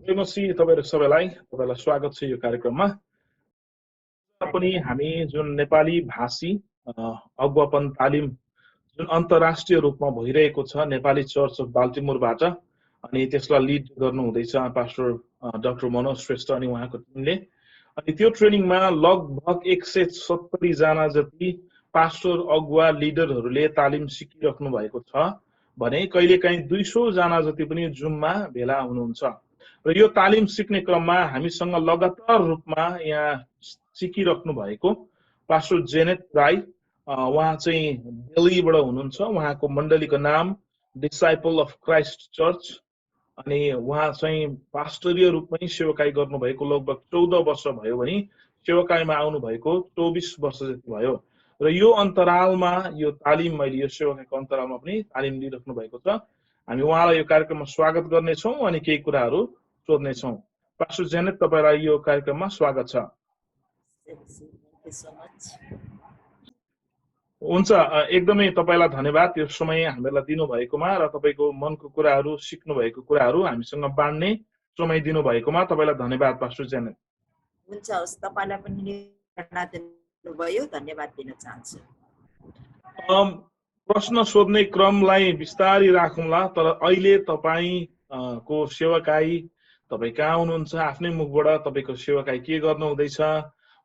मसी तपाईहरु सबैलाई स्वागत छ यो कार्यक्रममा। पनि हामी जुन नेपाली भाषी अगुवापन तालिम जुन अन्तर्राष्ट्रिय रूपमा भइरहेको छ नेपाली चर्च अफ बाल्टिमोरबाट, अनि त्यसलाई लिड गर्नु हुँदैछ पास्टर डाक्टर मनोज श्रेष्ठ अनि उहाँको टिमले। अनि त्यो ट्रेनिङमा लगभग 170 जना जति पास्टर अगुवा लिडरहरूले तालिम सिकिराख्नु भएको छ भने कहिलेकाहीँ 200 जना जति पनि जुममा भेला हुनुहुन्छ। र यो तालिम सिक्ने क्रममा हामीसँग लगातार रूपमा यहाँ सिकिराख्नु भएको पास्टर जेनेट राई, उहाँ चाहिँ दिल्लीबाट हुनुहुन्छ। उहाँको मण्डलीको नाम डिसाइपल अफ क्राइस्ट चर्च, अनि उहाँ चाहिँ पास्टरीय रूपमै सेवाकाई गर्नुभएको लगभग 14 वर्ष भयो भने सेवाकाईमा आउनु भएको 24 वर्ष जति भयो। र यो अन्तरालमा यो तालिम मैले यो सेवाकाईको अन्तरालमा पनि तालिम लिइराख्नु भएको छ। हामी उहाँलाई यो कार्यक्रममा स्वागत गर्नेछौँ अनि केही कुराहरू सोध्नेछौँ। पास्टर जेनेट, तपाईलाई यो कार्यक्रममा स्वागत छ। हुन्छ, एकदमै तपाईलाई धन्यवाद यो समय हामीलाई दिनुभएकोमा र तपाईको मनको कुराहरू सिक्नु भएको कुराहरू हामीसँग बाँड्ने समय दिनुभएकोमा तपाईलाई धन्यवाद पास्टर जेनेट। हुन्छ, हस्, तपाईलाई पनि दिनुभयो, धन्यवाद दिन चाहन्छु। प्रश्न सोध्ने क्रमलाई बिस्तारै राखौँला, तर अहिले तपाईको सेवाकाई, तपाई कहाँ हुनुहुन्छ, आफ्नै मुखबाट तपाईको सेवाकाई के गर्नु हुँदैछ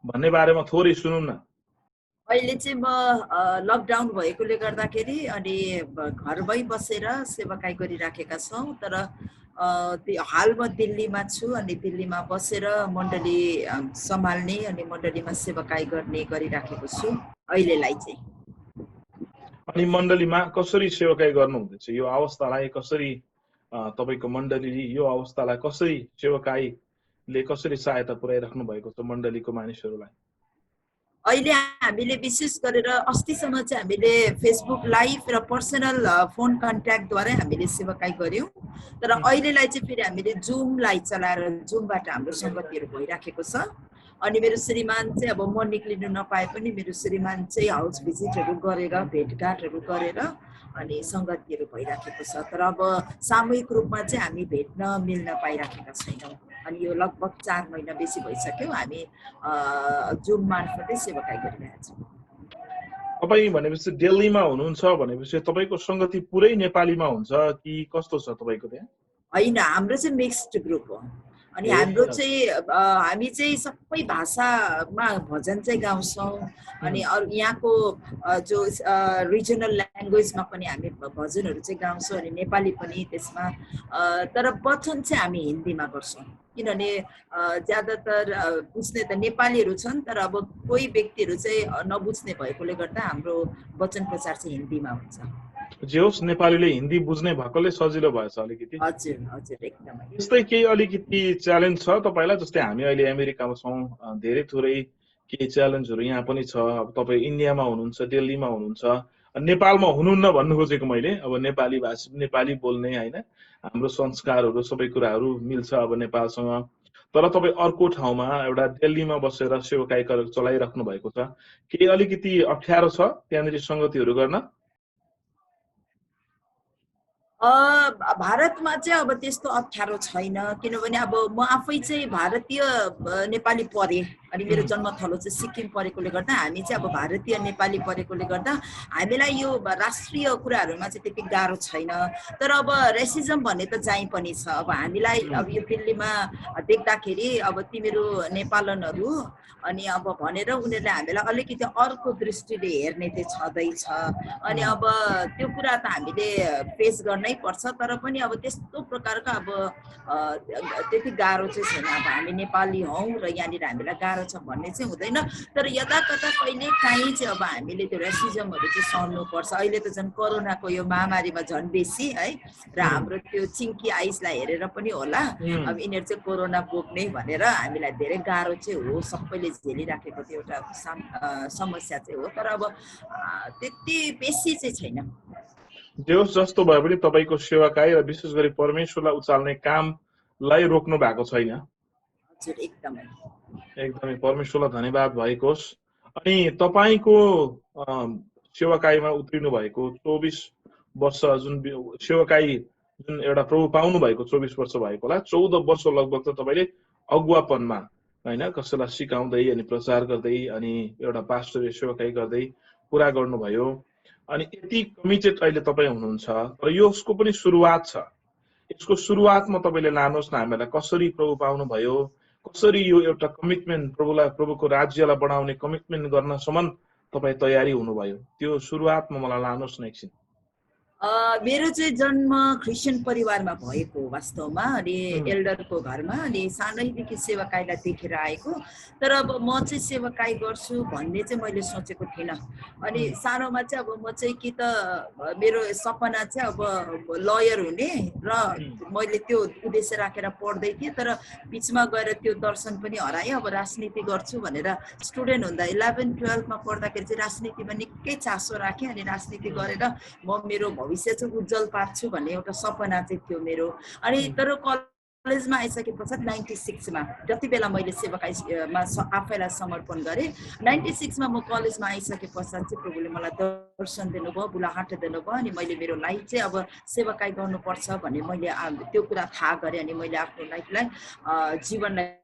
भन्ने बारेमा थोरै सुनौँ न। अहिले चाहिँ म लकडाउन भएकोले गर्दाखेरि अनि घरमै बसेर सेवाकाई गरिराखेका छौँ। तर हाल म दिल्लीमा छु अनि दिल्लीमा बसेर मण्डली सम्हाल्ने अनि मण्डलीमा सेवाकाई गर्ने गरिराखेको छु अहिलेलाई चाहिँ। अनि मण्डलीमा कसरी सेवाकाई गर्नु हुँदैछ, यो अवस्थालाई कसरी तपाईको मण्डलीले यो अवस्थालाई कसरी सेवाकाईले कसरी सहायता पुर्याइराख्नु भएको छ मण्डलीको मानिसहरूलाई? अहिले हामीले विशेष गरेर अस्तिसम्म चाहिँ हामीले फेसबुक लाइभ र पर्सनल फोन कन्ट्याक्टद्वारा हामीले सेवाकाई गर्यौँ। तर अहिलेलाई चाहिँ फेरि हामीले जुमलाई चलाएर जुमबाट हाम्रो सङ्गतिहरू भइराखेको छ। अनि मेरो श्रीमान चाहिँ अब म निक्लिनु नपाए पनि मेरो श्रीमान चाहिँ हाउस भिजिटहरू गरेर भेटघाटहरू गरेर अनि सङ्गतिहरू भइराखेको छ। तर अब सामूहिक रूपमा चाहिँ हामी भेट्न मिल्न पाइराखेका छैनौँ। अनि यो लगभग 4 महिना बेसी भइसक्यो हामी जुम मार्फतै सेवाकाई गरिरहेका छौँ। तपाईँ भनेपछि दिल्लीमा हुनुहुन्छ भनेपछि तपाईँको सङ्गति पुरै नेपालीमा हुन्छ कि कस्तो छ तपाईँको त्यहाँ? होइन, हाम्रो चाहिँ मिक्स्ड ग्रुप हो। अनि हाम्रो चाहिँ हामी चाहिँ सबै भाषामा भजन चाहिँ गाउँछौँ। अनि अरू यहाँको जो रिजनल ल्याङ्ग्वेजमा पनि हामी भजनहरू चाहिँ गाउँछौँ अनि नेपाली पनि त्यसमा। तर वचन चाहिँ हामी हिन्दीमा गर्छौँ किनभने ज्यादातर बुझ्ने त नेपालीहरू छन्, तर अब कोही व्यक्तिहरू चाहिँ नबुझ्ने भएकोले गर्दा हाम्रो वचन प्रचार चाहिँ हिन्दीमा हुन्छ। जे होस्, नेपालीले हिन्दी बुझ्ने भएकोले सजिलो भएछ अलिकति। हजुर हजुर, एकदमै। यस्तै केही अलिकति च्यालेन्ज छ तपाईँलाई? जस्तै हामी अहिले अमेरिकामा छौँ, धेरै थोरै केही च्यालेन्जहरू यहाँ पनि छ। अब तपाईँ इन्डियामा हुनुहुन्छ, दिल्लीमा हुनुहुन्छ, नेपालमा हुनुहुन्न भन्नु खोजेको मैले। अब नेपाली भाषी, नेपाली बोल्ने होइन, हाम्रो संस्कारहरू सबै कुराहरू मिल्छ अब नेपालसँग। तर तपाईँ अर्को ठाउँमा एउटा दिल्लीमा बसेर सेवाकाई चलाइराख्नु भएको छ, केही अलिकति अप्ठ्यारो छ त्यहाँनिर सङ्गतिहरू गर्न? भारतमा चाहिँ अब त्यस्तो अप्ठ्यारो छैन किनभने अब म आफै चाहिँ भारतीय नेपाली परे अनि मेरो जन्मथलो चाहिँ सिक्किम परेकोले गर्दा हामी चाहिँ अब भारतीय नेपाली परेकोले गर्दा हामीलाई यो राष्ट्रिय कुराहरूमा चाहिँ त्यति गाह्रो छैन। तर अब रेसिजम भन्ने त चाहिँ पनि छ। अब हामीलाई अब यो दिल्लीमा देख्दाखेरि अब तिमीहरू नेपालनहरू अनि अब भनेर उनीहरूले हामीलाई अलिकति अर्को दृष्टिले हेर्ने चाहिँ छँदैछ। अनि अब त्यो कुरा त हामीले फेस गर्नै पर्छ। तर पनि अब त्यस्तो प्रकारको अब त्यति गाह्रो चाहिँ छैन। अब हामी नेपाली हौँ र यहाँनिर हामीलाई गाह्रो छ भन्ने चाहिँ हुँदैन। तर यता कता कहिले काहीँ चाहिँ अब हामीले त्यो रेसिजमहरू चाहिँ सहनुपर्छ। अहिले त झन् कोरोनाको यो महामारीमा झन् बेसी है। र हाम्रो त्यो चिङ्की आइसलाई हेरेर पनि होला अब यिनीहरू चाहिँ कोरोना बोक्ने भनेर हामीलाई धेरै गाह्रो चाहिँ हो। सबैले झेलिराखेको त्यो एउटा समस्या चाहिँ हो। तर अब त्यति बेसी चाहिँ छैन। देउस जस्तो भए पनि तपाईको सेवाकाई र विशेष गरी परमेश्वरलाई उचाल्ने कामलाई रोक्नु भएको छैन। हजुर, एकदमै एकदमै परमेश्वरलाई धन्यवाद भएको होस्। अनि तपाईको सेवाकाईमा उत्रिनु भएको 24 वर्ष जुन सेवाकाई जुन एउटा प्रभु पाउनु भएको 24 वर्ष भएको होला, 14 वर्ष लगभग त तपाईँले अगुवापनमा होइन कसैलाई सिकाउँदै अनि प्रचार गर्दै अनि एउटा पास्टरीय सेवाकाई गर्दै पुरा गर्नुभयो। अनि यति कमिटेड अहिले तपाईँ हुनुहुन्छ, तर यसको पनि सुरुवात छ। यसको सुरुवातमा तपाईँले लानुहोस् न हामीलाई, कसरी प्रभु पाउनुभयो, कसरी यो एउटा कमिटमेन्ट प्रभुको राज्यलाई बढाउने कमिटमेन्ट गर्नसम्म तपाईँ तयारी हुनुभयो, त्यो सुरुवातमा मलाई लानुहोस् न एकछिन। मेरो चाहिँ जन्म क्रिस्चियन परिवारमा भएको वास्तवमा, अनि एल्डरको घरमा, अनि सानैदेखि सेवाकाईलाई देखेर आएको। तर अब म चाहिँ सेवाकाई गर्छु भन्ने चाहिँ मैले सोचेको थिइनँ। अनि सानोमा चाहिँ अब म चाहिँ कि त मेरो सपना चाहिँ अब लयर हुने र मैले त्यो उद्देश्य राखेर पढ्दै थिएँ। तर बिचमा गएर त्यो दर्शन पनि हराएँ। अब राजनीति गर्छु भनेर स्टुडेन्ट हुँदा 11-12मा पढ्दाखेरि चाहिँ राजनीतिमा निकै चासो राखेँ। अनि राजनीति गरेर म मेरो भविष्य चाहिँ उज्जवल पार्छु भन्ने एउटा सपना चाहिँ थियो मेरो। अनि तर कलेजमा आइसके पश्चात 96मा जति बेला मैले सेवाकाईमा आफैलाई समर्पण गरेँ, 96मा म कलेजमा आइसके पश्चात चाहिँ प्रभुले मलाई दर्शन दिनुभयो, बुलाहाट दिनुभयो। अनि मैले मेरो लाइफ चाहिँ अब सेवाकाई गर्नुपर्छ भन्ने मैले त्यो कुरा थाहा गरेँ। अनि मैले आफ्नो लाइफलाई जीवनलाई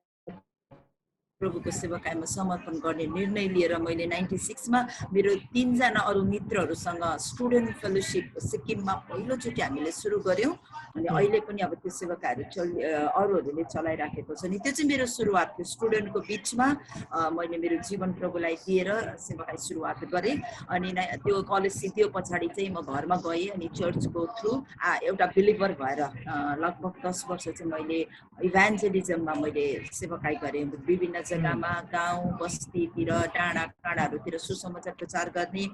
प्रभुको सेवाकाईमा समर्पण गर्ने निर्णय लिएर मैले 96मा मेरो 3जना अरू मित्रहरूसँग स्टुडेन्ट फेलोसिप सिक्किममा पहिलोचोटि हामीले सुरु गऱ्यौँ। अनि अहिले पनि अब त्यो सेवाकाईहरू अरूहरूले चलाइराखेको छ। अनि त्यो चाहिँ मेरो सुरुवात थियो। स्टुडेन्टको बिचमा मैले मेरो जीवन प्रभुलाई दिएर सेवाकाई सुरुवात गरेँ। अनि त्यो कलेज सिद्धियो पछाडि चाहिँ म घरमा गएँ। अनि चर्चको थ्रु एउटा बिलिभर भएर लगभग 10 वर्ष चाहिँ मैले इभान्जेलिजममा मैले सेवाकाई गरेँ। विभिन्न जग्गामा गाउँ बस्तीतिर डाँडा काँडाहरूतिर सुसमाचार प्रचार गर्ने,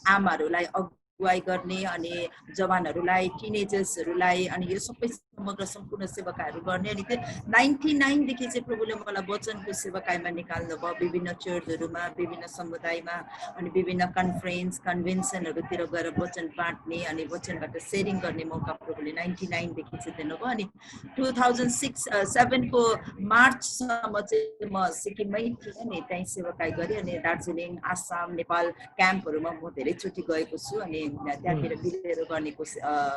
आमाहरूलाई अगुवाई गर्ने, अनि जवानहरूलाई टिनेजर्सहरूलाई, अनि यो सबै समग्र सम्पूर्ण सेवाकाईहरू गर्ने। अनि त्यो 99 देखि चाहिँ प्रभुले मलाई वचनको सेवाकाईमा निकाल्नु भयो। विभिन्न चर्चहरूमा, विभिन्न समुदायमा, अनि विभिन्न कन्फरेन्स कन्भेन्सनहरूतिर गएर वचन बाँड्ने अनि वचनबाट सेयरिङ गर्ने मौका प्रभुले 99 देखि चाहिँ दिनुभयो। अनि 2006-07 को मार्चसम्म चाहिँ म सिक्किममै थिएँ नि, त्यहीँ सेवाकाई गरेँ। अनि दार्जिलिङ, आसाम, नेपाल क्याम्पहरूमा म धेरैचोटि गएको छु। अनि त्यहाँतिर बिरेर गर्नेको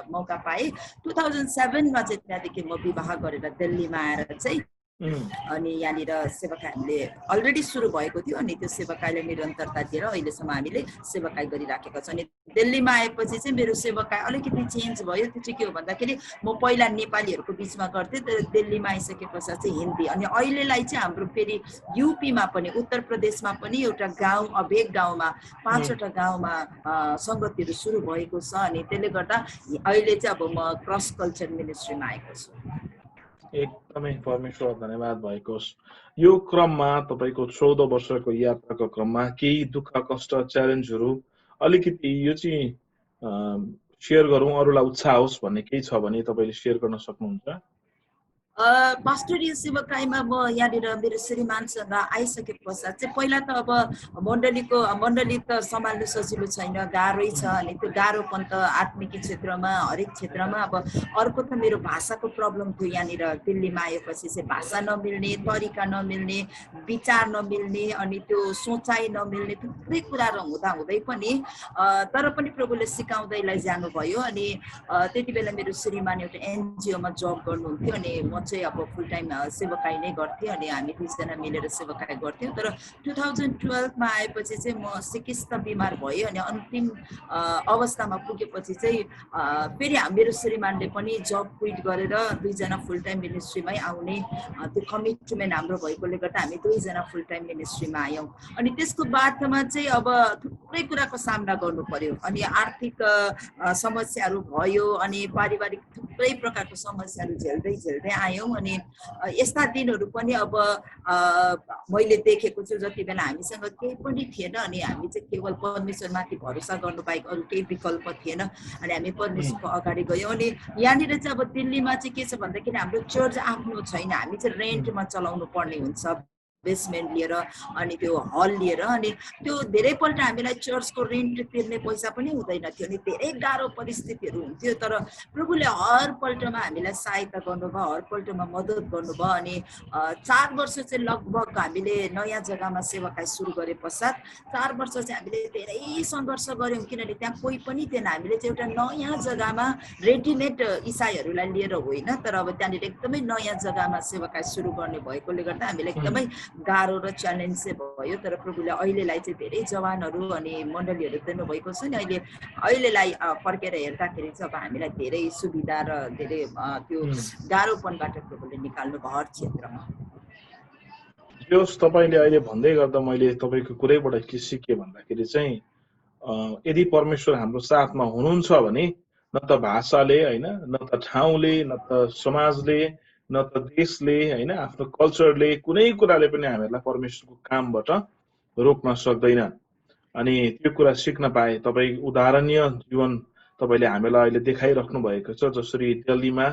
मौका पाएँ। 2007मा चाहिँ त्यहाँदेखि म विवाह गरेर दिल्लीमा आएर चाहिँ अनि यहाँनिर सेवाकाई हामीले अलरेडी सुरु भएको थियो। अनि त्यो सेवाकाईलाई निरन्तरता दिएर अहिलेसम्म हामीले सेवाकाई गरिराखेका छौँ। अनि दिल्लीमा आएपछि चाहिँ मेरो सेवाकाई अलिकति चेन्ज भयो। त्यो चाहिँ के हो भन्दाखेरि म पहिला नेपालीहरूको बिचमा गर्थेँ, तर दिल्लीमा आइसके पश्चात चाहिँ हिन्दी। अनि अहिलेलाई चाहिँ हाम्रो फेरि युपीमा पनि, उत्तर प्रदेशमा पनि एउटा गाउँ, अभेग गाउँमा 5वटा गाउँमा सङ्गतिहरू सुरु भएको छ। अनि त्यसले गर्दा अहिले चाहिँ अब म क्रस कल्चर मिनिस्ट्रीमा आएको छु। एकदमै परमेश्वर धन्यवाद भएको होस्। यो क्रममा तपाईँको 14 वर्षको यात्राको क्रममा केही दुःख कष्ट च्यालेन्जहरू अलिकति यो चाहिँ सेयर गरौँ, अरूलाई उत्साह होस् भन्ने केही छ भने तपाईँले सेयर गर्न सक्नुहुन्छ? पास्टरीय सेवाकाईमा म यहाँनिर मेरो श्रीमानसँग आइसके पश्चात चाहिँ पहिला त अब मण्डली त सम्हाल्नु सजिलो छैन, गाह्रै छ। अनि त्यो गाह्रोपन त आत्मिक क्षेत्रमा हरेक क्षेत्रमा। अब अर्को त मेरो भाषाको प्रब्लम थियो। यहाँनिर दिल्लीमा आएपछि चाहिँ भाषा नमिल्ने, तरिका नमिल्ने, विचार नमिल्ने, अनि त्यो सोचाइ नमिल्ने, थुप्रै कुराहरू हुँदै पनि तर पनि प्रभुले सिकाउँदै लैजानुभयो। अनि त्यति बेला मेरो श्रीमान एउटा एनजिओमा जब गर्नुहुन्थ्यो। अनि म चाहिँ अब फुल टाइम सेवाकाई नै गर्थेँ। अनि हामी 2जना मिलेर सेवाकाई गर्थ्यौँ। तर 2012मा आएपछि चाहिँ म सिकिस्त बिमार भएँ। अनि अन्तिम अवस्थामा पुगेपछि चाहिँ फेरि मेरो श्रीमानले पनि जब क्विट गरेर 2जना फुल टाइम मिनिस्ट्रीमै आउने त्यो कमिटमेन्ट हाम्रो भएकोले गर्दा हामी 2जना फुल टाइम मिनिस्ट्रीमा आयौँ। अनि त्यसको बादमा चाहिँ अब थुप्रै कुराको सामना गर्नु पर्यो। अनि आर्थिक समस्याहरू भयो, अनि पारिवारिक थुप्रै प्रकारको समस्याहरू झेल्दै आयौँ। अनि यस्ता दिनहरू पनि अब मैले देखेको छु जति बेला हामीसँग केही पनि थिएन। अनि हामी चाहिँ केवल परमेश्वरमाथि भरोसा गर्नु बाहेक अरू केही विकल्प थिएन। अनि हामी परमेश्वरको अगाडि गयौँ। अनि यहाँनिर चाहिँ अब दिल्लीमा चाहिँ के छ भन्दाखेरि हाम्रो चर्च आफ्नो छैन, हामी चाहिँ रेन्टमा चलाउनु पर्ने हुन्छ। बेसमेन्ट लिएर अनि त्यो हल लिएर अनि त्यो धेरैपल्ट हामीलाई चर्चको रेन्ट तिर्ने पैसा पनि हुँदैन थियो अनि धेरै गाह्रो परिस्थितिहरू हुन्थ्यो। तर प्रभुले हरपल्टमा हामीलाई सहायता गर्नुभयो, हरपल्टमा मद्दत गर्नुभयो अनि 4 वर्ष चाहिँ लगभग हामीले नयाँ जग्गामा सेवाकाई सुरु गरे पश्चात 4 वर्ष चाहिँ हामीले धेरै सङ्घर्ष गऱ्यौँ, किनभने त्यहाँ कोही पनि थिएन। हामीले चाहिँ एउटा नयाँ जग्गामा रेडिमेड इसाईहरूलाई लिएर होइन, तर अब त्यहाँनिर एकदमै नयाँ जग्गामा सेवाकाई सुरु गर्ने भएकोले गर्दा हामीलाई एकदमै गाह्रो र च्यालेन्ज चाहिँ भयो। तर प्रभुले अहिलेलाई चाहिँ धेरै जवानहरू अनि मण्डलीहरू दिनुभएको छ नि। अहिलेलाई फर्केर हेर्दाखेरि चाहिँ अब हामीलाई धेरै सुविधा र धेरै त्यो गाह्रोपनबाट प्रभुले निकाल्नु भयो हर क्षेत्रमा। जस तपाईँले अहिले भन्दै गर्दा मैले तपाईँको कुरैबाट के सिकेँ भन्दाखेरि चाहिँ यदि परमेश्वर हाम्रो साथमा हुनुहुन्छ भने न त भाषाले होइन, न त ठाउँले, न त समाजले, न त देशले होइन, आफ्नो कल्चरले, कुनै कुराले पनि हामीहरूलाई परमेश्वरको कामबाट रोक्न सक्दैन। अनि त्यो कुरा सिक्न पाए। तपाईँ उदाहरणीय जीवन तपाईँले हामीलाई अहिले देखाइराख्नु भएको छ, जसरी दिल्लीमा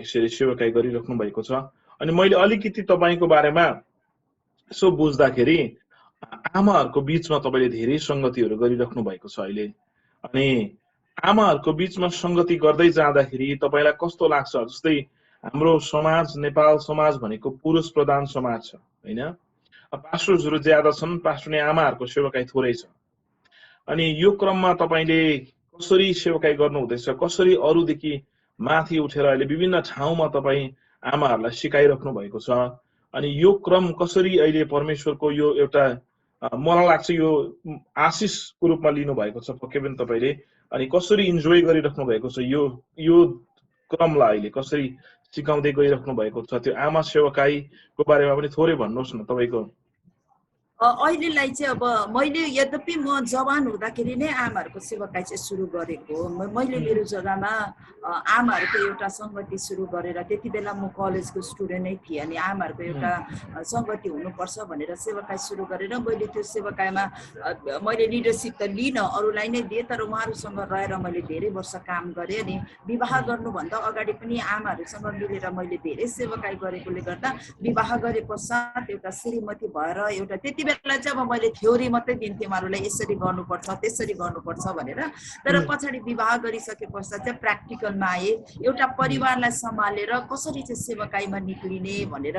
यसरी सेवाकाई गरिराख्नु भएको छ। अनि मैले अलिकति तपाईँको बारेमा यसो बुझ्दाखेरि आमाहरूको बिचमा तपाईँले धेरै सङ्गतिहरू गरिराख्नु भएको छ अहिले। अनि आमाहरूको बिचमा सङ्गति गर्दै जाँदाखेरि तपाईँलाई कस्तो लाग्छ? जस्तै हाम्रो समाज, नेपाल समाज भनेको पुरुष प्रधान समाज छ होइन, पास्टर्सहरू ज्यादा छन्, पास्टरले आमाहरूको सेवाकाई थोरै छ। अनि यो क्रममा तपाईँले कसरी सेवाकाई गर्नु हुँदैछ, कसरी अरूदेखि माथि उठेर अहिले विभिन्न ठाउँमा तपाईँ आमाहरूलाई सिकाइराख्नु भएको छ। अनि यो क्रम कसरी अहिले परमेश्वरको यो एउटा मलाई लाग्छ यो आशिषको रूपमा लिनु भएको छ पक्कै पनि तपाईँले। अनि कसरी इन्जोय गरिराख्नु भएको छ यो क्रमलाई अहिले कसरी सिकाउँदै गइराख्नु भएको छ, त्यो आमा सेवाकाईको बारेमा पनि थोरै भन्नुहोस् न तपाईँको। अहिलेलाई चाहिँ अब मैले यद्यपि म जवान हुँदाखेरि नै आमाहरूको सेवाकाई चाहिँ सुरु गरेको। मैले मेरो जग्गामा आमाहरूको एउटा सङ्गति सुरु गरेर, त्यति बेला म कलेजको स्टुडेन्ट नै थिएँ अनि आमाहरूको एउटा सङ्गति हुनुपर्छ भनेर सेवाकाई सुरु गरेर मैले त्यो सेवाकाईमा मैले लिडरसिप त लिन अरूलाई नै दिएँ, तर उहाँहरूसँग रहेर मैले धेरै वर्ष काम गरेँ। अनि विवाह गर्नुभन्दा अगाडि पनि आमाहरूसँग मिलेर मैले धेरै सेवाकाई गरेकोले गर्दा विवाह गरे पश्चात एउटा श्रीमती भएर एउटा त्यति बेला चाहिँ अब मैले थ्योरी मात्रै दिन्थेँ उहाँहरूलाई, यसरी गर्नुपर्छ त्यसरी गर्नुपर्छ भनेर। तर पछाडि विवाह गरिसके पश्चात चाहिँ प्र्याक्टिकलमा आएँ, एउटा परिवारलाई सम्हालेर कसरी चाहिँ सेवाकाईमा निक्लिने भनेर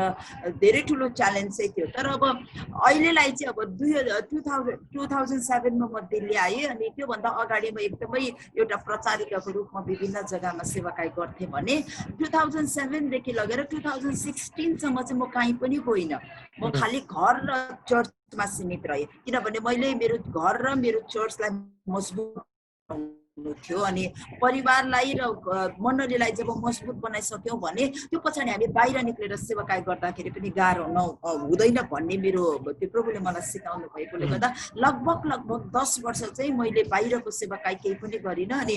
धेरै ठुलो च्यालेन्ज चाहिँ थियो। तर अब अहिलेलाई चाहिँ अब 2007मा म दिल्ली आएँ अनि त्योभन्दा अगाडि म एकदमै एउटा प्रचारिकाको रूपमा विभिन्न जग्गामा सेवाकाई गर्थेँ भने 2007देखि लगेर 2016सम्म चाहिँ म कहीँ पनि गइनँ। म खालि घर र चर्चमा सीमित रहेँ, किनभने मैले मेरो घर र मेरो चर्चलाई मजबुत थियो। अनि परिवारलाई र मण्डलीलाई जब मजबुत बनाइसक्यौँ भने त्यो पछाडि हामी बाहिर निक्लेर सेवाकाई गर्दाखेरि पनि गाह्रो हुँदैन भन्ने मेरो त्यो प्रभुले मलाई सिकाउनु भएकोले गर्दा लगभग 10 वर्ष चाहिँ मैले बाहिरको सेवाकाई केही पनि गरिनँ। अनि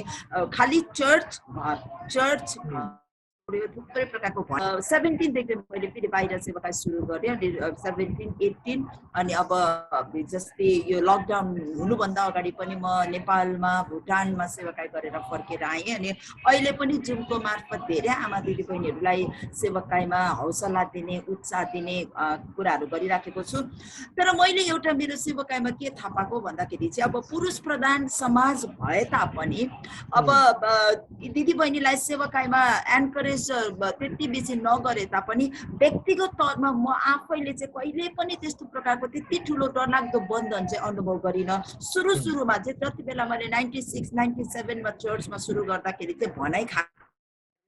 खालि चर्च थुप्रै प्रकारको 17देखि मैले फेरि बाहिर सेवाकाई सुरु गरेँ। अनि 17, 18 अनि अब जस्तै यो लकडाउन हुनुभन्दा अगाडि पनि म नेपालमा, भुटानमा सेवाकाई गरेर फर्केर आएँ। अनि अहिले पनि जुमको मार्फत धेरै आमा दिदीबहिनीहरूलाई सेवाकाईमा हौसला दिने, उत्साह दिने कुराहरू गरिराखेको छु। तर मैले एउटा मेरो सेवाकाईमा के थाहा पाएको भन्दाखेरि चाहिँ अब पुरुष प्रधान समाज भए तापनि अब दिदीबहिनीलाई सेवाकाईमा एन्करेज त्यति बेसी नगरे तापनि व्यक्तिगत तौरमा म आफैले चाहिँ कहिले पनि त्यस्तो प्रकारको त्यति ठुलो डरलाग्दो बन्धन चाहिँ अनुभव गरिनँ। सुरुमा चाहिँ जति बेला मैले 96, 97मा चर्चमा सुरु गर्दाखेरि चाहिँ भनाइ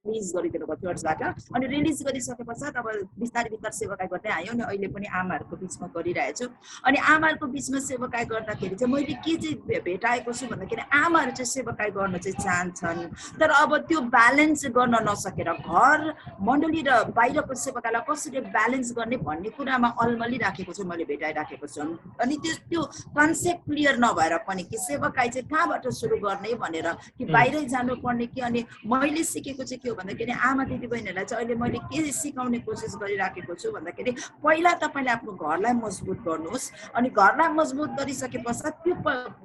रिलिज गरिदिनु भयो चर्चबाट। अनि रिलिज गरिसके पश्चात अब बिस्तारै सेवाकाई गर्दै आयो। अनि अहिले पनि आमाहरूको बिचमा गरिरहेछु। अनि आमाहरूको बिचमा सेवाकाई गर्दाखेरि चाहिँ मैले के चाहिँ भेटाएको छु भन्दाखेरि आमाहरू चाहिँ सेवाकाई गर्न चाहिँ चाहन्छन्, तर अब त्यो ब्यालेन्स गर्न नसकेर घर, मण्डली र बाहिरको सेवाकाईलाई कसरी ब्यालेन्स गर्ने भन्ने कुरामा अल्मलिराखेको छु, मैले भेटाइराखेको छु। अनि त्यो कन्सेप्ट क्लियर नभएर पनि कि सेवाकाई चाहिँ कहाँबाट सुरु गर्ने भनेर, कि बाहिरै जानुपर्ने कि। अनि मैले सिकेको चाहिँ के के हो भन्दाखेरि आमा दिदीबहिनीहरूलाई चाहिँ अहिले मैले के सिकाउने कोसिस गरिराखेको छु भन्दाखेरि पहिला तपाईँले आफ्नो घरलाई मजबुत गर्नुहोस् अनि घरलाई मजबुत गरिसके पश्चात त्यो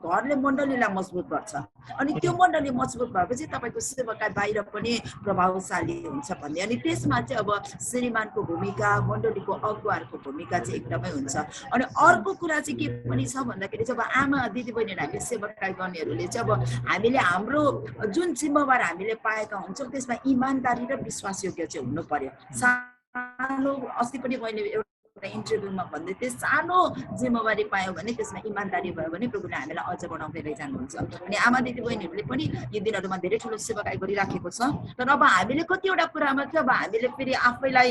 घरले मण्डलीलाई मजबुत गर्छ अनि त्यो मण्डली मजबुत भएपछि तपाईँको सेवाकाई बाहिर पनि प्रभावशाली हुन्छ भन्ने अनि त्यसमा चाहिँ अब श्रीमानको भूमिका मण्डलीको अगुवाहरूको भूमिका चाहिँ एकदमै हुन्छ अनि अर्को कुरा चाहिँ के पनि छ भन्दाखेरि चाहिँ अब आमा दिदीबहिनीहरू हामीले सेवाकाई गर्नेहरूले चाहिँ अब हामीले हाम्रो जुन जिम्मेवार हामीले पाएका हुन्छौँ त्यसमा इमान्दारी र विश्वासयोग्य चाहिँ हुनु पर्यो सानो अस्ति पनि मैले एउटा इन्टरभ्यूमा भन्दै थिएँ सानो जिम्मेवारी पायो भने त्यसमा इमान्दारी भयो भने प्रभुले हामीलाई अझ बढाउँदै लैजानुहुन्छ अनि आमा दिदीबहिनीहरूले पनि यी दिनहरूमा धेरै ठुलो सेवाकाई गरिराखेको छ तर अब हामीले कतिवटा कुरामा चाहिँ अब हामीले फेरि आफैलाई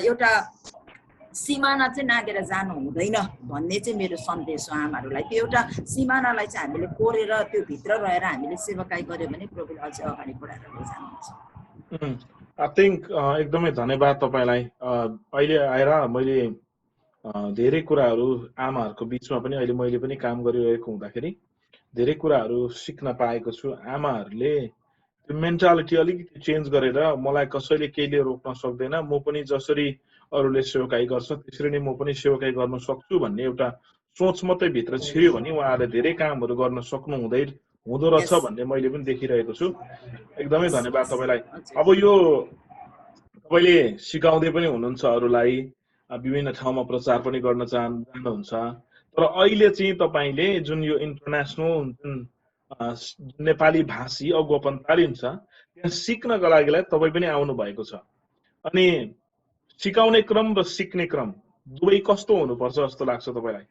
एउटा सिमाना चाहिँ नागेर जानु हुँदैन भन्ने चाहिँ मेरो सन्देश हो आमाहरूलाई त्यो एउटा सिमानालाई चाहिँ हामीले कोरेर त्यो भित्र रहेर हामीले सेवाकाई गर्यो भने प्रभुले अझ अगाडि बढाएर लैजानुहुन्छ आई थिङ्क एकदमै धन्यवाद तपाईँलाई अहिले आएर मैले धेरै कुराहरू आमाहरूको बिचमा पनि अहिले मैले पनि काम गरिरहेको हुँदाखेरि धेरै कुराहरू सिक्न पाएको छु आमाहरूले त्यो मेन्टालिटी अलिकति चेन्ज गरेर मलाई कसैले केहीले रोक्न सक्दैन म पनि जसरी अरूले सेवाकाई गर्छ त्यसरी नै म पनि सेवाकाई गर्न सक्छु भन्ने एउटा सोच मात्रै भित्र छिर्यो भने उहाँहरूले धेरै कामहरू गर्न सक्नु हुँदो रहेछ भन्ने मैले पनि देखिरहेको छु एकदमै धन्यवाद तपाईँलाई अब यो तपाईँले सिकाउँदै पनि हुनुहुन्छ अरूलाई विभिन्न ठाउँमा प्रचार पनि गर्न चाहनुहुन्छ तर अहिले चाहिँ तपाईँले जुन यो इन्टरनेसनल जुन नेपाली भाषी अगुवापन तालिम छ त्यहाँ सिक्नका लागिलाई तपाईँ पनि आउनु भएको छ अनि सिकाउने क्रम र सिक्ने क्रम दुवै कस्तो हुनुपर्छ जस्तो लाग्छ तपाईँलाई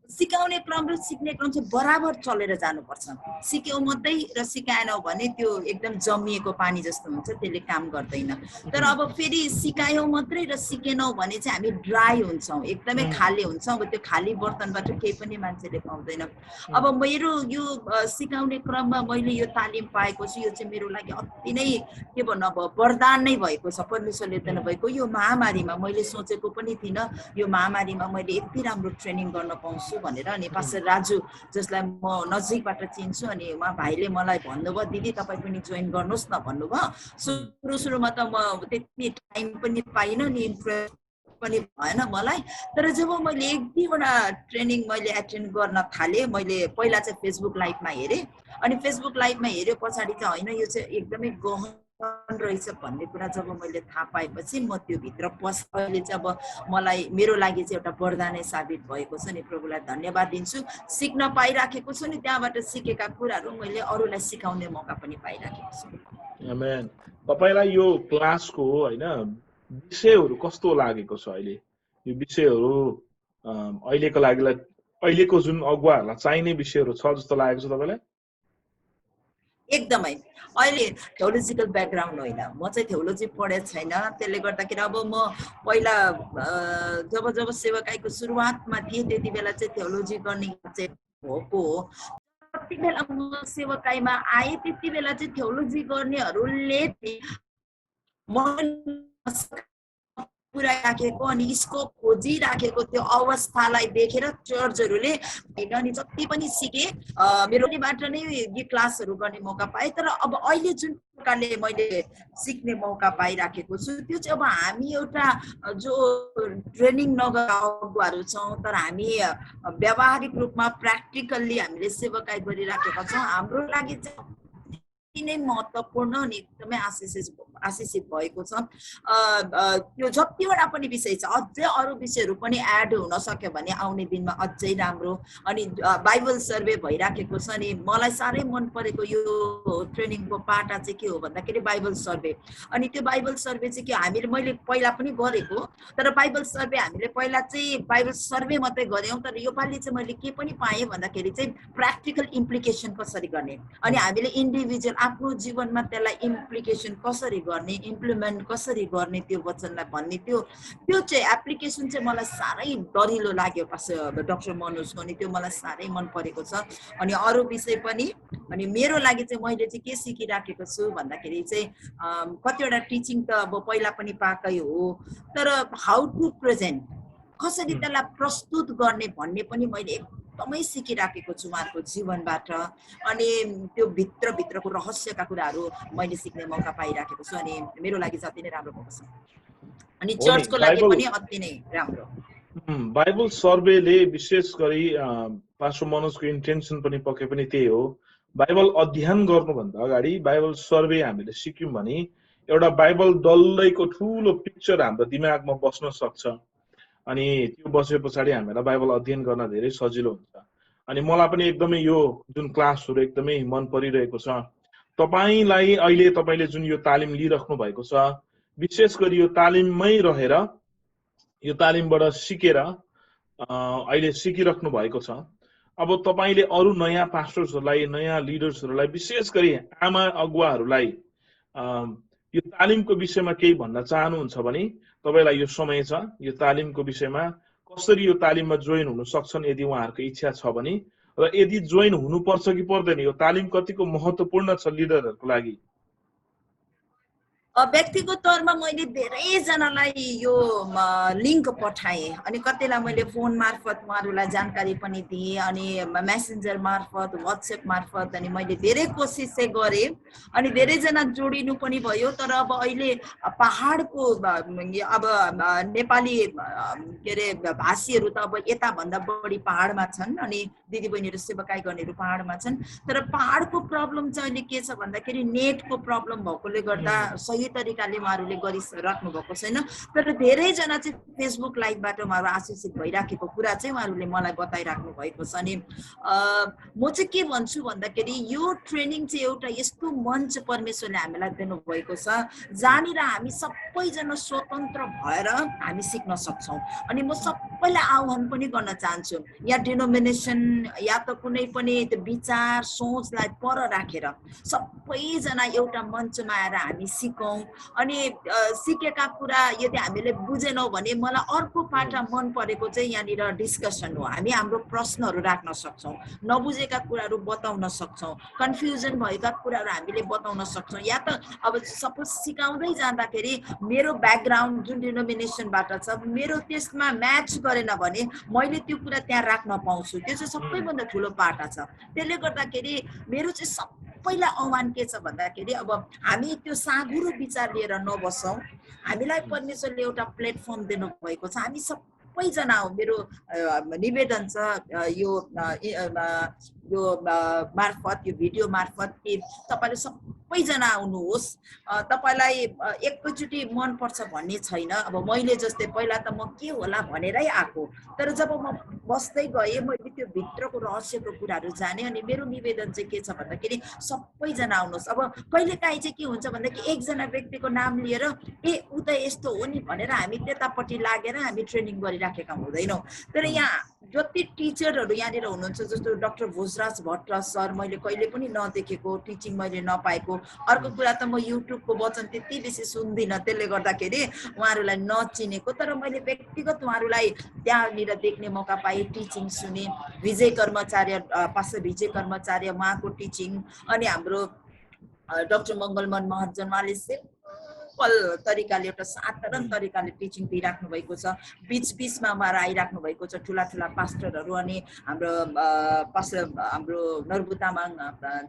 सिकाउने क्रम र सिक्ने क्रम चाहिँ बराबर चलेर जानुपर्छ सिक्यौ मात्रै र सिकाएनौ भने त्यो एकदम जमिएको पानी जस्तो हुन्छ त्यसले काम गर्दैन तर अब फेरि सिकायौ मात्रै र सिकेनौ भने चाहिँ हामी ड्राई हुन्छौँ एकदमै खाली हुन्छौँ त्यो खाली बर्तनबाट केही पनि मान्छेले पाउँदैन अब मेरो यो सिकाउने क्रममा मैले यो तालिम पाएको छु यो चाहिँ मेरो लागि अति नै के भन्नु अब वरदान नै भएको छ परमेश्वरले दिनु भएको यो महामारीमा मैले सोचेको पनि थिइनँ यो महामारीमा मैले यति राम्रो ट्रेनिङ गर्न पाउँछु भनेर अनि पास्टर राजु जसलाई म नजिकबाट चिन्छु अनि उहाँ भाइले मलाई भन्नुभयो दिदी तपाईँ पनि जोइन गर्नुहोस् न भन्नुभयो सुरुमा त म त्यति टाइम पनि पाइनँ नि इन्ट्रेस्ट पनि भएन मलाई तर जब मैले एक दुईवटा ट्रेनिङ मैले एटेन्ड गर्न थालेँ मैले पहिला चाहिँ फेसबुक लाइभमा हेरेँ अनि फेसबुक लाइभमा हेऱ्यो पछाडि चाहिँ होइन यो चाहिँ एकदमै गहन रहेछ भन्ने कुरा जब मैले थाहा पाएपछि म त्यो भित्र अहिले चाहिँ अब मलाई मेरो लागि चाहिँ एउटा वरदानै साबित भएको छ नि प्रभुलाई धन्यवाद दिन्छु सिक्न पाइराखेको छु नि त्यहाँबाट सिकेका कुराहरू मैले अरूलाई सिकाउने मौका पनि पाइराखेको छु आमेन तपाईलाई यो क्लासको हैन विषयहरू कस्तो लागेको छ अहिले यो विषयहरू अहिलेको लागि अहिलेको जुन अगुवाहरूलाई चाहिने विषयहरू छ जस्तो लागेको छ तपाईलाई एकदमै अहिले थियोलोजिकल ब्याकग्राउन्ड होइन म चाहिँ थियोलोजी पढेको छैन त्यसले गर्दाखेरि अब म पहिला जब सेवाकाईको सुरुवातमा थिएँ त्यति बेला चाहिँ थियोलोजी गर्ने चाहिँ भएको हो त्यति बेला म सेवाकाईमा आएँ त्यति बेला चाहिँ थियोलोजी गर्नेहरूले पुऱ्याइराखेको अनि स्कोप खोजिराखेको त्यो अवस्थालाई देखेर चर्चहरूले अनि जति पनि सिकेँ मेरोबाट नै यी क्लासहरू गर्ने मौका पाएँ तर अब अहिले जुन प्रकारले मैले सिक्ने मौका पाइराखेको छु त्यो चाहिँ अब हामी एउटा जो ट्रेनिङ नगरेका अगुवाहरू छौँ तर हामी व्यावहारिक रूपमा प्र्याक्टिकल्ली हामीले सेवाकाई गरिराखेका छौँ हाम्रो लागि चाहिँ नै महत्त्वपूर्ण अनि एकदमै आशिषित भएको छ यो जतिवटा पनि विषय छ अझै अरू विषयहरू पनि एड हुन सक्यो भने आउने दिनमा अझै राम्रो अनि बाइबल सर्वे भइराखेको छ अनि मलाई साह्रै मन परेको यो ट्रेनिङको पाटा चाहिँ के हो भन्दाखेरि बाइबल सर्वे अनि त्यो बाइबल सर्वे चाहिँ के हामीले मैले पहिला पनि गरेको तर बाइबल सर्वे हामीले पहिला चाहिँ बाइबल सर्वे मात्रै गऱ्यौँ तर योपालि चाहिँ मैले के पनि पाएँ भन्दाखेरि चाहिँ प्र्याक्टिकल इम्प्लिकेसन कसरी गर्ने अनि हामीले इन्डिभिजुअल आफ्नो जीवनमा त्यसलाई इम्प्लिकेसन कसरी गर्ने इम्प्लिमेन्ट कसरी गर्ने त्यो वचनलाई भन्ने त्यो चाहिँ एप्लिकेसन चाहिँ मलाई साह्रै दरिलो लाग्यो डाक्टर मनोजको अनि त्यो मलाई साह्रै मन परेको छ अनि अरू विषय पनि अनि मेरो लागि चाहिँ मैले चाहिँ के सिकिराखेको छु भन्दाखेरि चाहिँ कतिवटा टिचिङ त अब पहिला पनि पाएकै हो तर हाउ टु प्रेजेन्ट कसरी त्यसलाई प्रस्तुत गर्ने भन्ने पनि मैले एकदमै सिकिराखेको छु उहाँहरूको जीवनबाट अनि त्यो भित्रको रहस्यका कुराहरू मैले सिक्ने मौका पाइराखेको छु अनि मेरो लागि चाहिँ अति नै राम्रो भएको छ अनि हो नि चर्चको लागि पनि अति नै राम्रो। बाइबल सर्वेले विशेष गरी पास्टर मनोजको इन्टेन्सन पनि पक्कै पनि त्यही हो। बाइबल अध्ययन गर्नुभन्दा अगाडि बाइबल सर्वे हामीले सिक्यौँ भने एउटा बाइबल डल्लैको ठुलो पिक्चर हाम्रो दिमागमा बस्न सक्छ अनि त्यो बसे पछाडि हामीलाई बाइबल अध्ययन गर्न धेरै सजिलो हुन्छ। अनि मलाई पनि एकदमै यो जुन क्लासहरू एकदमै मन परिरहेको छ। तपाईलाई अहिले तपाईले जुन यो तालिम लिइराख्नु भएको छ, विशेष गरी यो तालिममै रहेर यो तालिमबाट सिकेर अहिले सिकिराख्नु भएको छ। अब तपाईले अरू नयाँ पास्टर्सहरूलाई, नयाँ लिडर्सहरूलाई, विशेष गरी आमा अगुवाहरूलाई यो तालिमको विषयमा केही भन्न चाहनुहुन्छ भने तपाईलाई यो समय छ। यो तालिमको विषयमा कसरी यो तालिममा जोइन हुन सक्छन् यदि उहाँहरूको इच्छा छ भने, र यदि जोइन हुनुपर्छ कि पर्दैन, यो तालिम कतिको महत्त्वपूर्ण छ लिडरहरूको लागि? व्यक्तिगत तौरमा मैले धेरैजनालाई यो लिङ्क पठाएँ अनि कतिलाई मैले फोन मार्फत उहाँहरूलाई जानकारी पनि दिएँ अनि मेसेन्जर मार्फत, वाट्सएप मार्फत अनि मैले धेरै कोसिस चाहिँ गरेँ अनि धेरैजना जोडिनु पनि भयो। तर अब अहिले पहाडको अब नेपाली के अरे भाषीहरू त अब यताभन्दा बढी पहाडमा छन् अनि दिदीबहिनीहरू सेवाकाई गर्नेहरू पहाडमा छन्। तर पहाडको प्रब्लम चाहिँ अहिले के छ भन्दाखेरि नेटको प्रब्लम भएकोले गर्दा सही तरिकाले उहाँहरूले गरिराख्नु भएको छैन। तर धेरैजना चाहिँ फेसबुक लाइभबाट उहाँहरू आशिषित भइराखेको कुरा चाहिँ उहाँहरूले मलाई बताइराख्नु भएको छ। अनि म चाहिँ के भन्छु भन्दाखेरि यो ट्रेनिङ चाहिँ एउटा यस्तो मञ्च परमेश्वरले हामीलाई दिनुभएको छ जहाँनिर हामी सबैजना स्वतन्त्र भएर हामी सिक्न सक्छौँ। अनि म सबैलाई आह्वान पनि गर्न चाहन्छु, या डिनोमिनेसन या त कुनै पनि त्यो विचार सोचलाई पर राखेर सबैजना एउटा मञ्चमा आएर हामी सिकौँ। अनि सिकेका कुरा यदि हामीले बुझेनौँ भने मलाई अर्को पाटा मन परेको चाहिँ यहाँनिर डिस्कसन हो। हामी हाम्रो प्रश्नहरू राख्न सक्छौँ, नबुझेका कुराहरू बताउन सक्छौँ, कन्फ्युजन भएका कुराहरू हामीले बताउन सक्छौँ। या त अब सपोज सिकाउँदै जाँदाखेरि मेरो ब्याकग्राउन्ड जुन डिनोमिनेसनबाट छ मेरो त्यसमा म्याच गरेन भने मैले त्यो कुरा त्यहाँ राख्न पाउँछु। त्यो चाहिँ सबैभन्दा ठुलो पाटा छ। त्यसले गर्दाखेरि मेरो चाहिँ सबैलाई आह्वान के छ भन्दाखेरि अब हामी त्यो साँघुरो विचार लिएर नबसौँ। हामीलाई परमेश्वरले एउटा प्लेटफर्म दिनुभएको छ। हामी सबैजना हो, मेरो निवेदन छ यो मार्फत, यो भिडियो मार्फत कि तपाईँले सबैजना आउनुहोस्। तपाईँलाई एकैचोटि मनपर्छ भन्ने छैन। अब मैले जस्तै पहिला त म के होला भनेरै आएको, तर जब म बस्दै गएँ मैले त्यो भित्रको रहस्यको कुराहरू जाने। अनि मेरो निवेदन चाहिँ के छ भन्दाखेरि सबैजना आउनुहोस्। अब कहिलेकाहीँ चाहिँ के हुन्छ भन्दाखेरि एकजना व्यक्तिको नाम लिएर ऊ त यस्तो हो नि भनेर हामी त्यतापट्टि लागेर हामी ट्रेनिङ गरिराखेका हुँदैनौँ। तर यहाँ जति टिचरहरू यहाँनिर हुनुहुन्छ, जस्तो डाक्टर भोजराज भट्ट सर, मैले कहिले पनि नदेखेको, टिचिङ मैले नपाएको। अर्को कुरा त म युट्युबको वचन त्यति बेसी सुन्दिनँ, त्यसले गर्दाखेरि उहाँहरूलाई नचिनेको। तर मैले व्यक्तिगत उहाँहरूलाई त्यहाँनिर देख्ने मौका पाएँ, टिचिङ सुने। विजय कर्मचार्य, पास्टर विजय कर्मचार्य, उहाँको टिचिङ, अनि हाम्रो डाक्टर मङ्गलमन महर्जन, उहाँले सिम्पल तरिकाले एउटा साधारण तरिकाले टिचिङ दिइराख्नु भएको छ। बिचमा उहाँहरू आइराख्नु भएको छ, ठुला ठुला पास्टरहरू। अनि हाम्रो पास्टर हाम्रो नर्बु तामाङ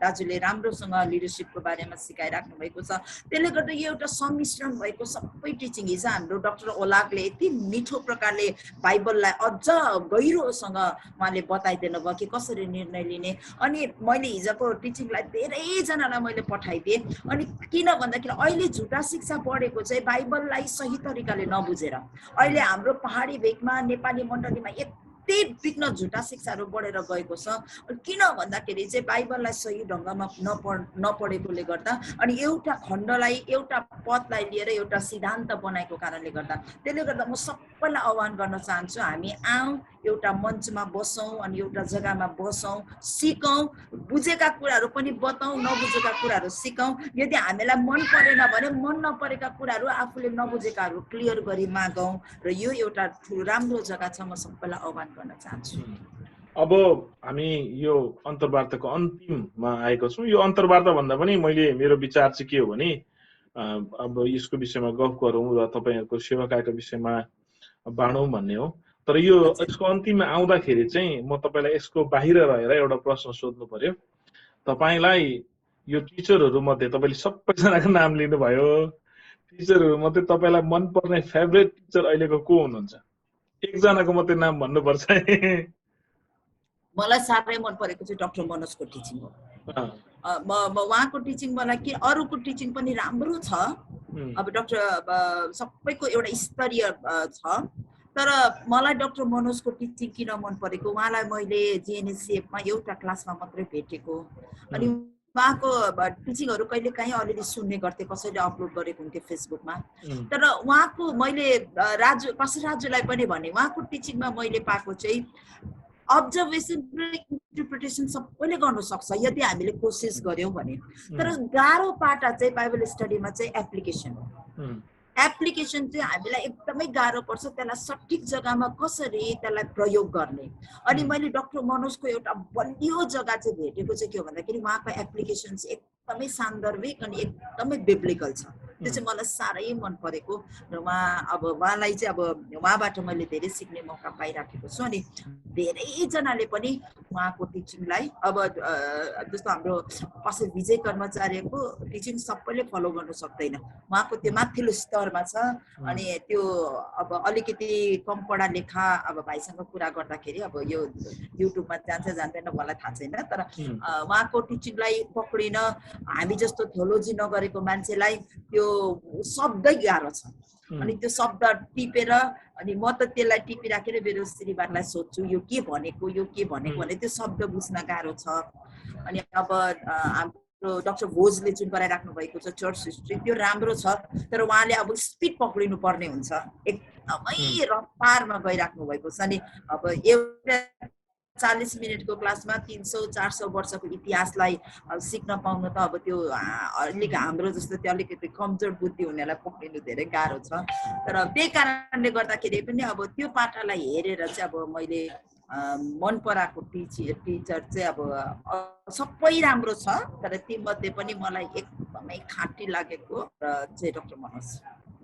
दाजुले राम्रोसँग लिडरसिपको बारेमा सिकाइराख्नु भएको छ। त्यसले गर्दा यो एउटा सम्मिश्रण भएको सबै टिचिङ। हिजो हाम्रो डाक्टर ओलागले यति मिठो प्रकारले बाइबललाई अझ गहिरोसँग उहाँले बताइदिनु भयो कि कसरी निर्णय लिने। अनि मैले हिजोको टिचिङलाई धेरैजनालाई मैले पठाइदिएँ। अनि किन भन्दाखेरि अहिले झुटा शिक्षा पढेको चाहिँ बाइबललाई सही तरिकाले नबुझेर अहिले हाम्रो पहाडी भेगमा नेपाली मण्डलीमा यति विघ्न झुटा शिक्षाहरू बढेर गएको छ। किन भन्दाखेरि चाहिँ बाइबललाई सही ढङ्गमा नपढेकोले गर्दा अनि एउटा खण्डलाई, एउटा पदलाई लिएर एउटा सिद्धान्त बनाएको कारणले गर्दा। त्यसले गर्दा म सबैलाई आह्वान गर्न चाहन्छु, हामी आउँ, एउटा मञ्चमा बसौँ अनि एउटा जग्गामा बसौँ, सिकौँ, बुझेका कुराहरू पनि बताउँ, नबुझेका कुराहरू सिकौँ। यदि हामीलाई मन परेन भने मन नपरेका कुराहरू आफूले नबुझेकाहरू क्लियर गरी मागौँ। र यो एउटा राम्रो जग्गा छ, म सबैलाई आह्वान गर्न चाहन्छु। अब हामी यो अन्तर्वार्ताको अन्तिममा आएको छौँ। यो अन्तर्वार्ता भन्दा पनि मेरो विचार चाहिँ के हो भने अब यसको विषयमा गफ गरौँ र तपाईँहरूको सेवाकायको विषयमा बाँडौँ भन्ने हो। तर यो हजुर यसको अन्तिममा आउँदाखेरि चाहिँ म तपाईँलाई यसको बाहिर रहेर एउटा प्रश्न सोध्नु पर्यो। तपाईँलाई यो टिचरहरू मध्ये तपाईँले सबैजनाको नाम लिनुभयो, टिचरहरू मध्ये तपाईँलाई मनपर्ने फेभरेट टिचर अहिलेको को हुनुहुन्छ? एकजनाको मात्रै नाम भन्नुपर्छ है। मलाई साह्रै मन परेको चाहिँ डाक्टर मनोजको टिचिङ हो। अँ, म उहाँको टिचिङ मलाई के अरूको टिचिङ पनि राम्रो छ, उम्, अब डाक्टर सबैको एउटा स्तरीय छ, तर मलाई डाक्टर मनोजको टिचिङ किन मन परेको, उहाँलाई मैले जिएनएससिएफमा एउटा क्लासमा मात्रै भेटेको, अनि उम्, उहाँको टिचिङहरू कहिले काहीँ अलिअलि सुन्ने गर्थेँ, कसैले अपलोड गरेको हुन्थ्यो फेसबुकमा। उम्, तर उहाँको मैले राजु पास्टर राजुलाई पनि भने उहाँको टिचिङमा मैले पाएको चाहिँ अब्जर्भेसन र इन्टरप्रिटेसन सबैले गर्न सक्छ यदि हामीले कोसिस गर्यौँ भने। तर गाह्रो पाटा चाहिँ बाइबल स्टडीमा चाहिँ एप्लिकेसन हो। उम्, एप्लिकेसन चाहिँ हामीलाई एकदमै गाह्रो पर्छ, त्यसलाई सठिक जग्गामा कसरी त्यसलाई प्रयोग गर्ने। अनि उम्, मैले डाक्टर मनोजको एउटा बलियो जग्गा चाहिँ भेटेको चाहिँ के हो भन्दाखेरि उहाँको एप्लिकेसन चाहिँ एकदमै सान्दर्भिक अनि एकदमै बिब्लिकल छ। त्यो चाहिँ मलाई साह्रै मन परेको र उहाँलाई चाहिँ अब उहाँबाट मैले धेरै सिक्ने मौका पाइराखेको छु। अनि धेरैजनाले पनि उहाँको टिचिङलाई अब जस्तो हाम्रो पास्टर विजय कर्मचारीको टिचिङ सबैले फलो गर्न सक्दैन, उहाँको त्यो माथिल्लो स्तरमा छ। अनि त्यो अब अलिकति कम पढा लेखा अब भाइसँग कुरा गर्दाखेरि अब यो युट्युबमा जान्छ जान्दैन मलाई थाहा छैन, तर उहाँको टिचिङलाई पक्रिन हामी जस्तो थियोलोजी नगरेको मान्छेलाई त्यो शब्दै गाह्रो छ। अनि त्यो शब्द टिपेर अनि म त त्यसलाई टिपिराखेर मेरो श्रीमानलाई सोध्छु यो के भनेको भने त्यो शब्द बुझ्न गाह्रो छ। अनि अब हाम्रो डाक्टर भोजले जुन गराइराख्नु भएको छ चर्च हिस्ट्री, त्यो राम्रो छ, तर उहाँले अब स्पिड पक्रिनु पर्ने हुन्छ, एकदमै रफ्तारमा गइराख्नु भएको छ। अनि अब एउटा 40 मिनटको क्लासमा 300-400 वर्षको इतिहासलाई सिक्न पाउनु त अब त्यो अलिक हाम्रो जस्तो त्यो अलिकति कमजोर बुद्धि हुनेलाई पक्रिनु धेरै गाह्रो छ। तर त्यही कारणले गर्दाखेरि पनि अब त्यो पाठालाई हेरेर चाहिँ अब मैले मन पराएको टिचर चाहिँ अब सबै राम्रो छ, तर तीमध्ये पनि मलाई एकदमै खाँटी लागेको चाहिँ डाक्टर मनोज।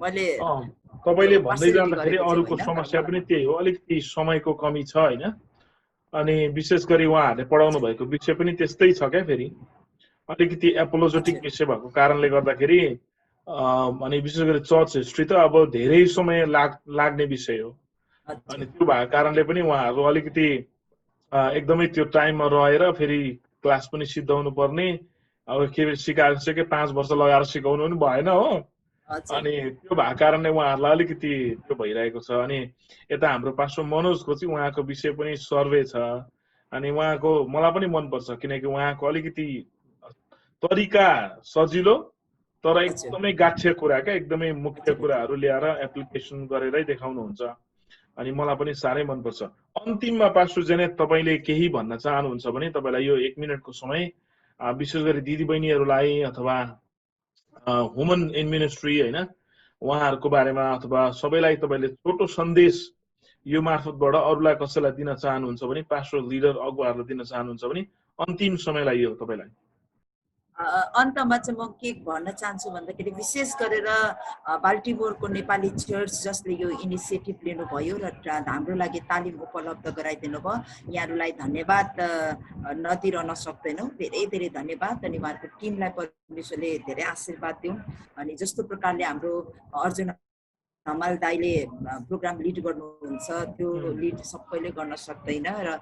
मैले तपाईँले भन्दै पर्सनली जाँदाखेरि गरेको चाहिँ अरूको होइन, समस्या पनि त्यही हो, अलिकति समयको कमी छ होइन। अनि विशेष गरी उहाँहरूले पढाउनु भएको विषय पनि त्यस्तै छ क्या, फेरि अलिकति एपोलोजेटिक विषय भएको कारणले गर्दाखेरि अनि विशेष गरी चर्च हिस्ट्री त अब धेरै समय लाग्ने विषय हो। अनि त्यो भएको कारणले पनि उहाँहरू अलिकति एकदमै त्यो टाइममा रहेर फेरि क्लास पनि सिद्धाउनु पर्ने, अब के सिकाएको छ कि 5 वर्ष लगाएर सिकाउनु पनि भएन हो। अनि त्यो भएको कारणले उहाँहरूलाई अलिकति त्यो भइरहेको छ। अनि यता हाम्रो पास्टर मनोजको चाहिँ उहाँको विषय पनि सर्वे छ, अनि उहाँको मलाई पनि मनपर्छ किनकि उहाँको अलिकति तरिका सजिलो तर एकदमै गाठ्य कुरा क्या, एकदमै मुख्य कुराहरू ल्याएर एप्लिकेसन गरेरै देखाउनुहुन्छ। अनि मलाई पनि साह्रै मनपर्छ। अन्तिममा पास्टर जेनेट तपाईँले केही भन्न चाहनुहुन्छ भने तपाईँलाई यो 1 मिनटको समय, विशेष गरी दिदीबहिनीहरूलाई अथवा वुमन इन मिनिस्ट्री होइन उहाँहरूको बारेमा अथवा सबैलाई तपाईँले छोटो सन्देश यो मार्फतबाट अरूलाई कसैलाई दिन चाहनुहुन्छ भने, पास्टर लिडर अगुवाहरूलाई दिन चाहनुहुन्छ भने अन्तिम समयलाई यो तपाईँलाई। अन्तमा चाहिँ म के भन्न चाहन्छु भन्दाखेरि विशेष गरेर बाल्टिमोरको नेपाली चर्च जसले यो इनिसिएटिभ लिनुभयो र हाम्रो लागि तालिम उपलब्ध गराइदिनु भयो, यहाँहरूलाई धन्यवाद नदिरहन सक्दैनौँ, धेरै धेरै धन्यवाद। अनि उहाँहरूको टिमलाई परमेश्वरले धेरै आशीर्वाद दिउन्। अनि जस्तो प्रकारले हाम्रो अर्जुन हमाल दाइले प्रोग्राम लिड गर्नुहुन्छ त्यो लिड सबैले गर्न सक्दैन, र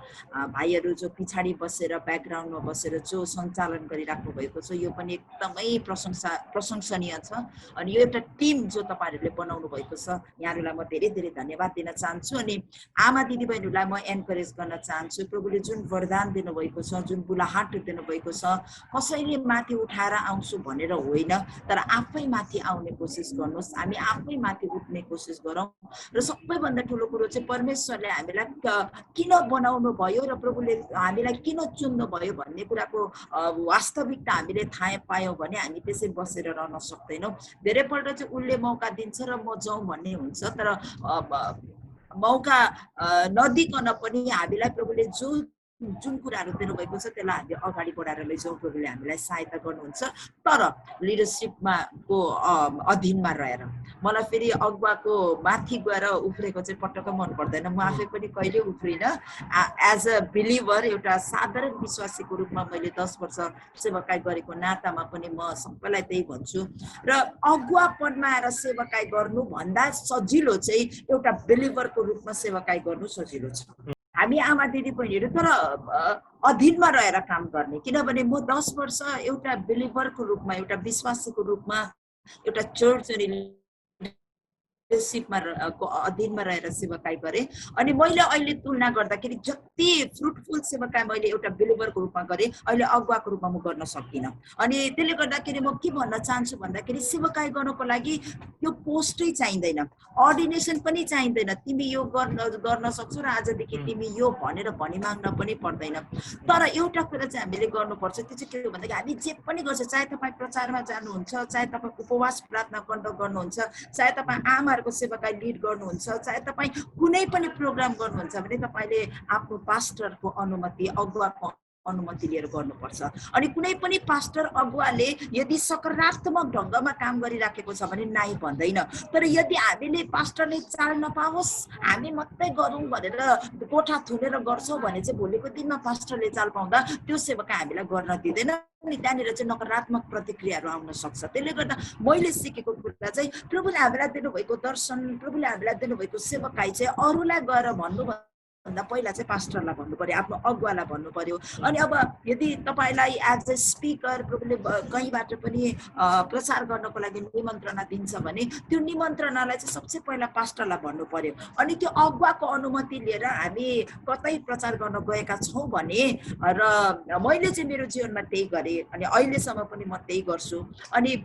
भाइहरू जो पछाडि बसेर ब्याकग्राउन्डमा बसेर जो सञ्चालन गरिराख्नु भएको छ यो पनि एकदमै प्रशंसनीय छ। अनि यो एउटा टिम जो तपाईँहरूले बनाउनु भएको छ, यहाँहरूलाई म धेरै धेरै धन्यवाद दिन चाहन्छु। अनि आमा दिदीबहिनीहरूलाई म एन्करेज गर्न चाहन्छु, प्रभुले जुन वरदान दिनुभएको छ, जुन बुलाहाट दिनुभएको छ, कसैले माथि उठाएर आउँछु भनेर होइन, तर आफै माथि आउने कोसिस गर्नुहोस्, हामी आफै माथि कोसिस गरौँ। र सबैभन्दा ठुलो कुरो चाहिँ परमेश्वरले हामीलाई किन बनाउनु भयो र प्रभुले हामीलाई किन चुन्नु भयो भन्ने कुराको वास्तविकता हामीले थाहा पायौँ भने हामी त्यसै बसेर रहन सक्दैनौँ। धेरैपल्ट चाहिँ उसले मौका दिन्छ र म जाउँ भन्ने हुन्छ, तर मौका नदिकन पनि हामीलाई प्रभुले जो जुन कुराहरू दिनुभएको छ त्यसलाई हामी अगाडि बढाएर लैजाउँ, प्रभुले हामीलाई सहायता गर्नुहुन्छ। तर लिडरसिपमा को अधीनमा रहेर मलाई फेरि अगुवाको माथि गएर उफ्रेको चाहिँ पटक्कै मन पर्दैन। म आफै पनि कहिले उफ्रिनँ। एज अ बिलिभर एउटा साधारण विश्वासीको रूपमा मैले 10 वर्ष सेवाकाई गरेको नातामा पनि म सबैलाई त्यही भन्छु। र अगुवापनमा आएर सेवाकाई गर्नुभन्दा सजिलो चाहिँ एउटा बिलिभरको रूपमा सेवाकाई गर्नु सजिलो छ। हामी आमा दिदी बहिनीहरू तर अधीनमा रहेर काम गर्ने, किनभने म 10 वर्ष एउटा बिलिभरको रूपमा, एउटा विश्वासीको रूपमा, एउटा चर्च अनि लिडरसिपमा अधीनमा रहेर सेवाकाई गरेँ। अनि मैले अहिले तुलना गर्दाखेरि जति फ्रुटफुल सेवाकाई मैले एउटा बिलिभरको रूपमा गरेँ, अहिले अगुवाको रूपमा म गर्न सक्दिनँ। अनि त्यसले गर्दाखेरि म के भन्न चाहन्छु भन्दाखेरि सेवाकाई गर्नको लागि यो पोस्टै चाहिँदैन, अर्डिनेसन पनि चाहिँदैन। तिमी यो गर्न सक्छौ र आजदेखि तिमी यो भनेर भनी माग्न पनि पर्दैन। तर एउटा कुरा चाहिँ हामीले गर्नुपर्छ, त्यो चाहिँ के हो भन्दाखेरि हामी जे पनि गर्छ, चाहे तपाईँ प्रचारमा जानुहुन्छ, चाहे तपाईँ उपवास प्रार्थना कन्डक्ट गर्नुहुन्छ, चाहे तपाईँ आमाहरूको सेवाकाई लिड गर्नुहुन्छ, चाहे तपाईँ कुनै पनि प्रोग्राम गर्नुहुन्छ भने तपाईँले आफ्नो पास्टरको अनुमति, अगुवाको अनुमति लिएर गर्नुपर्छ। अनि कुनै पनि पास्टर अगुवाले यदि सकारात्मक ढङ्गमा काम गरिराखेको छ भने नाइ भन्दैन। तर यदि हामीले पास्टरले चाल नपाओस्, हामी मात्रै गरौँ भनेर कोठा थुनेर गर्छौँ भने चाहिँ भोलिको दिनमा पास्टरले चाल पाउँदा त्यो सेवाकाई हामीलाई गर्न दिँदैन। अनि त्यहाँनिर चाहिँ नकारात्मक प्रतिक्रियाहरू आउन सक्छ। त्यसले गर्दा मैले सिकेको कुरा चाहिँ प्रभुले हामीलाई दिनुभएको दर्शन, प्रभुले हामीलाई दिनुभएको सेवाकाई चाहिँ अरूलाई गएर भन्नुभन्दा पहिला चाहिँ पास्टरलाई भन्नु पर्यो, आफ्नो अगुवालाई भन्नु पर्यो। अनि अब यदि तपाईँलाई एज अ स्पिकर प्रभुले कहीँबाट पनि प्रचार गर्नको लागि निमन्त्रणा दिन्छ भने त्यो निमन्त्रणालाई चाहिँ सबसे पहिला पास्टरलाई भन्नु पर्यो। अनि त्यो अगुवाको अनुमति लिएर हामी कतै प्रचार गर्न गएका छौँ भने, र मैले चाहिँ मेरो जीवनमा त्यही गरेँ अनि अहिलेसम्म पनि म त्यही गर्छु। अनि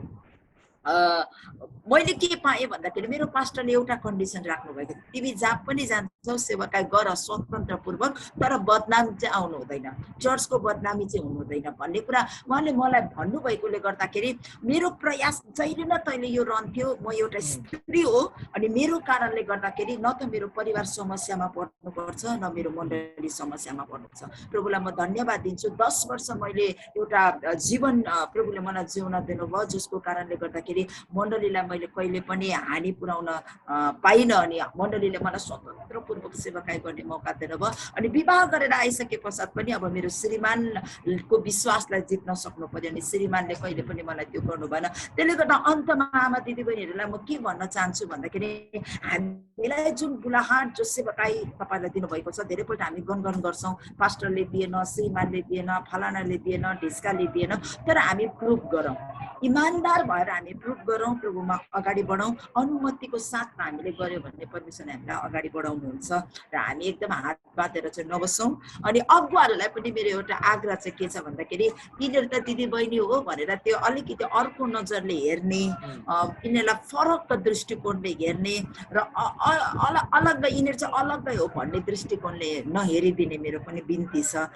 मैले के पाएँ भन्दाखेरि मेरो पास्टरले एउटा कन्डिसन राख्नुभएको, तिमी जहाँ पनि जान्छौ सेवाकाई गर स्वतन्त्रपूर्वक, तर बदनाम चाहिँ आउनु हुँदैन, चर्चको बदनामी चाहिँ हुनु हुँदैन भन्ने कुरा उहाँले मलाई भन्नुभएकोले गर्दाखेरि मेरो प्रयास जहिले न तैले यो रहन्थ्यो। म एउटा स्त्री हो अनि मेरो कारणले गर्दाखेरि न त मेरो परिवार समस्यामा पर्नुपर्छ न मेरो मण्डली समस्यामा पर्नुपर्छ। प्रभुलाई म धन्यवाद दिन्छु। 10 वर्ष मैले एउटा जीवन प्रभुले मलाई जिउन दिनुभयो, जसको कारणले गर्दाखेरि मण्डलीलाई मैले कहिले पनि हानि पुर्याउन पाइनँ। अनि मण्डलीले मलाई स्वतन्त्रपूर्वक सेवाकाई गर्ने मौका दिनुभयो। अनि विवाह गरेर आइसके पश्चात पनि अब मेरो श्रीमानको विश्वासलाई जित्न सक्नु पर्यो, अनि श्रीमानले कहिले पनि मलाई त्यो गर्नु भएन। त्यसले गर्दा अन्तमा आमा दिदीबहिनीहरूलाई म के भन्न चाहन्छु भन्दाखेरि हामीलाई जुन बुलाहाट, जो सेवाकाई तपाईँलाई दिनुभएको छ, धेरैपल्ट हामी गनगन गर्छौँ, पास्टरले दिएन, श्रीमानले दिएन, फलानाले दिएन, ढिस्काले दिएन, तर हामी प्रुभ गरौँ, इमान्दार भएर हामी प्रुभ गरौँ, प्रभुमा अगाडि बढौँ। अनुमतिको साथमा हामीले गऱ्यो भने परमेश्वरले हामीलाई अगाडि बढाउनुहुन्छ र हामी एकदम हात बाँधेर चाहिँ नबसौँ। अनि अगुवाहरूलाई पनि मेरो एउटा आग्रह चाहिँ के छ भन्दाखेरि यिनीहरू त दिदी बहिनी हो भनेर त्यो अलिकति अर्को नजरले हेर्ने, यिनीहरूलाई फरक दृष्टिकोणले हेर्ने र अलग्गै यिनीहरू चाहिँ अलग्गै हो भन्ने दृष्टिकोणले नहेरिदिने मेरो पनि बिन्ती छ।